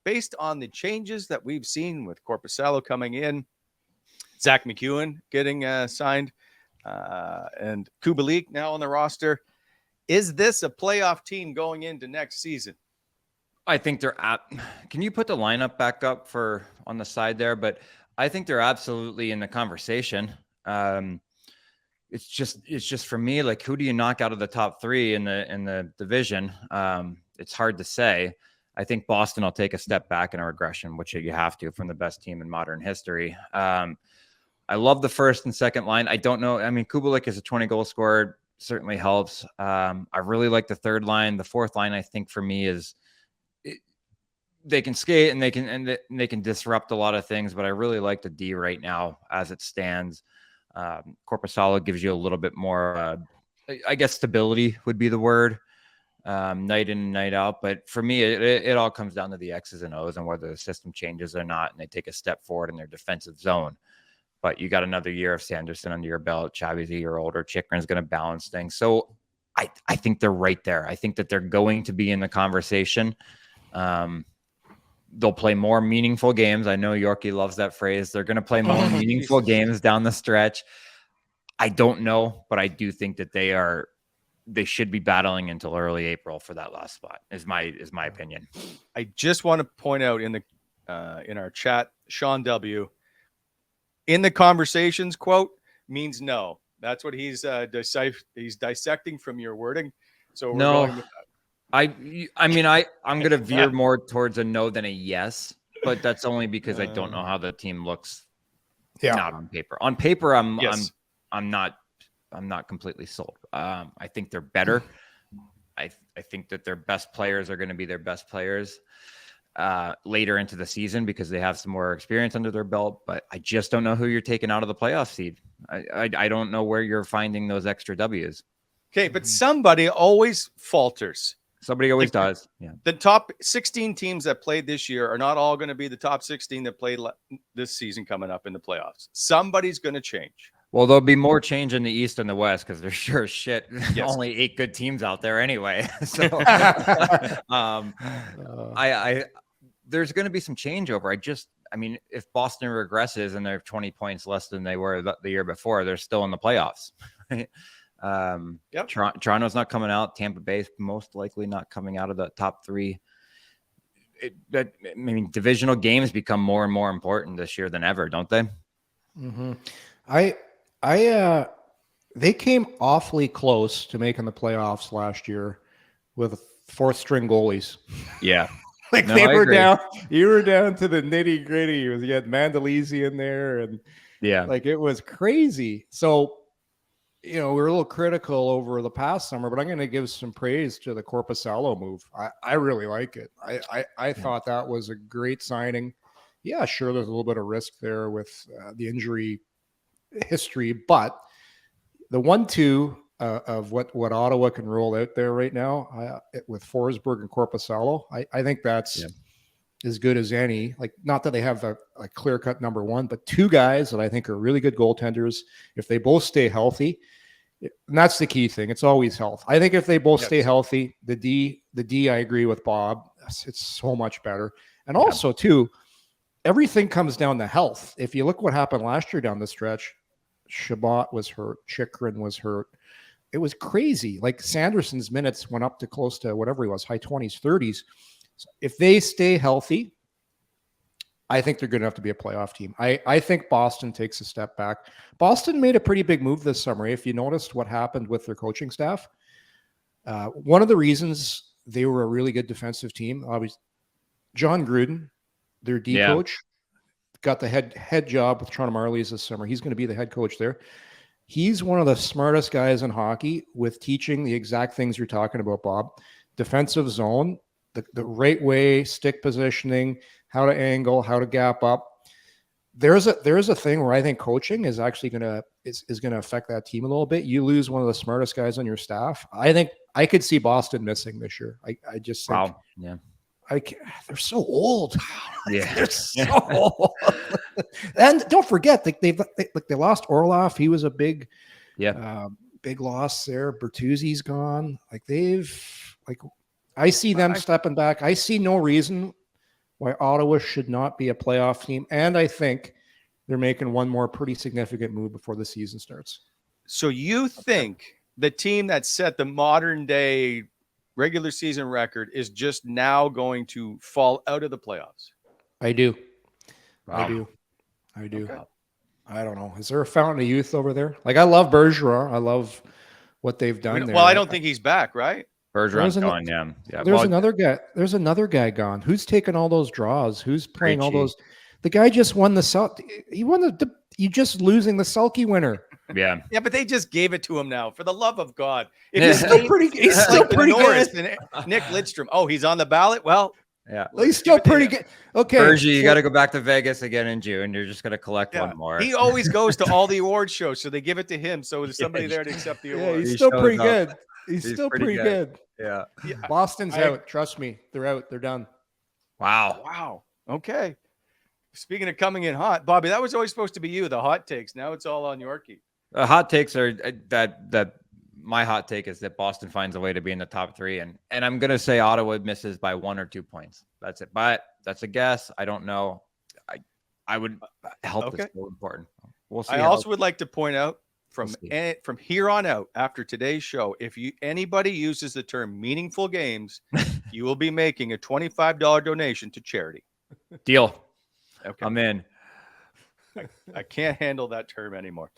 based on the changes that we've seen with Korpisalo coming in, Zach McEwen getting signed, and Kubalik now on the roster, is this a playoff team going into next season? I think they're can you put the lineup back up on the side there? But I think they're absolutely in the conversation. It's just for me, like, who do you knock out of the top three in the division? It's hard to say. I think Boston will take a step back in a regression, which you have to from the best team in modern history. I love the first and second line. I don't know. I mean, Kubalik is a 20-goal scorer, certainly helps. I really like the third line. The fourth line, I think, for me is they can skate and they can disrupt a lot of things, but I really like the D right now as it stands. Korpisalo gives you a little bit more, I guess stability would be the word, night in and night out. But for me, it all comes down to the X's and O's and whether the system changes or not, and they take a step forward in their defensive zone. But you got another year of Sanderson under your belt. Chavi's a year older. Chychrun's going to balance things. So I think they're right there. I think that they're going to be in the conversation. They'll play more meaningful games. I know Yorkie loves that phrase. They're going to play more meaningful games down the stretch. I don't know, but I do think that they should be battling until early April for that last spot is my opinion. I just want to point out in our chat, Sean W. in the conversations quote means no. That's what he's dissecting from your wording. So we're going with that. I mean, I'm going to veer more towards a no than a yes, but that's only because I don't know how the team looks. Yeah. Not on paper. On paper, I'm not completely sold. I think they're better. I think that their best players are going to be their best players later into the season because they have some more experience under their belt, but I just don't know who you're taking out of the playoff seed. I don't know where you're finding those extra W's. Okay, but somebody always falters. Somebody always does. Yeah. The top 16 teams that played this year are not all going to be the top 16 that played this season coming up in the playoffs. Somebody's going to change. Well, there'll be more change in the East and the West because there's sure as shit only 8 good teams out there anyway. So there's going to be some changeover. I mean, if Boston regresses and they're 20 points less than they were the year before, they're still in the playoffs. Toronto's not coming out. Tampa Bay's most likely not coming out of the top 3. I mean, divisional games become more and more important this year than ever, don't they? Mm-hmm. They came awfully close to making the playoffs last year with 4th string goalies. Yeah. They were down. You were down to the nitty gritty. You had Mandalisi in there, and it was crazy. So, we're a little critical over the past summer, but I'm going to give some praise to the Korpisalo move. I really like it. I thought that was a great signing. Yeah, sure, there's a little bit of risk there with the injury history, but the 1-2 of what Ottawa can roll out there right now with Forsberg and Korpisalo, I think that's as good as any. Like, not that they have a clear-cut number one, but 2 guys that I think are really good goaltenders. If they both stay healthy, and that's the key thing. It's always health. I think if they both stay healthy, the D, I agree with Bob. It's so much better. And also, too, everything comes down to health. If you look what happened last year down the stretch, Shabbat was hurt. Chychrun was hurt. It was crazy. Like, Sanderson's minutes went up to close to whatever he was, high 20s, 30s. So if they stay healthy, I think they're going to have to be a playoff team. I think Boston takes a step back. Boston made a pretty big move this summer. If you noticed what happened with their coaching staff, one of the reasons they were a really good defensive team, obviously, John Gruden, their D coach, got the head job with Toronto Marlies this summer. He's going to be the head coach there. He's one of the smartest guys in hockey with teaching the exact things you're talking about, Bob. Defensive zone, the right way, stick positioning, how to angle, how to gap up. There's a thing where I think coaching is actually going to affect that team a little bit. You lose one of the smartest guys on your staff. I think I could see Boston missing this year. I just think, they're so old. They're so old. And don't forget, they lost Orlov. He was a big loss there. Bertuzzi's gone. I see them stepping back. I see no reason why Ottawa should not be a playoff team. And I think they're making one more pretty significant move before the season starts. So you think the team that set the modern day regular season record is just now going to fall out of the playoffs? I do. Wow. I do. Okay. I don't know. Is there a fountain of youth over there? Like, I love Bergeron. I love what they've done there. Well, I don't think he's back, right? Bergeron's gone, yeah. There's another guy. There's another guy gone. Who's taking all those draws? Who's playing all those? The guy just won the He won the. You just losing the Selke winner. Yeah. Yeah, but they just gave it to him now. For the love of God, he's still pretty. He's still pretty good. And Nick Lidstrom. Oh, he's on the ballot. Well, yeah, he's still pretty good. Okay, Bergie, you got to go back to Vegas again in June. You're just going to collect one more. He always goes to all the award shows, so they give it to him. So there's somebody there to accept the award. Yeah, he's still pretty good. He's still pretty good. Yeah. Boston's out. Trust me, they're out. They're done. Wow. Okay. Speaking of coming in hot, Bobby, that was always supposed to be you, the hot takes. Now it's all on Yorkie. The hot takes are that my hot take is that Boston finds a way to be in the top 3. And I'm going to say Ottawa misses by 1 or 2 points. That's it. But that's a guess. I don't know. I would help. Okay. Is so important. We'll see. I also would like to point out from here on out, after today's show, if anybody uses the term meaningful games, you will be making a $25 donation to charity. Deal. Okay. I'm in. I can't handle that term anymore.